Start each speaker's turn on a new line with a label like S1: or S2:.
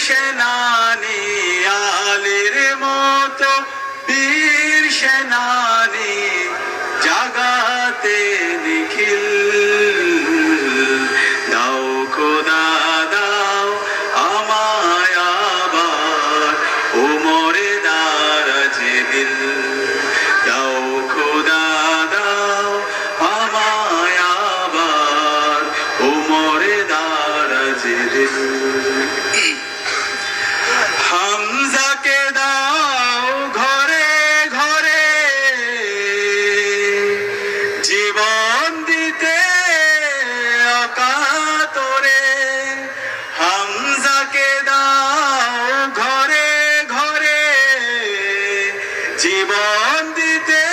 S1: সেনানি আলীর মতো বীর সেনানি জাগাতে নিখিল দাও খোদা দাও আমায় আবার ওমরে দারাজ দিল দাও খোদা দাও আমায় আবার ওমরে দারাজ দিল হামজাকে দাও ঘরে ঘরে জীবন দিতে অকাতরে হামজাকে দাও ঘরে ঘরে জীবন দিতে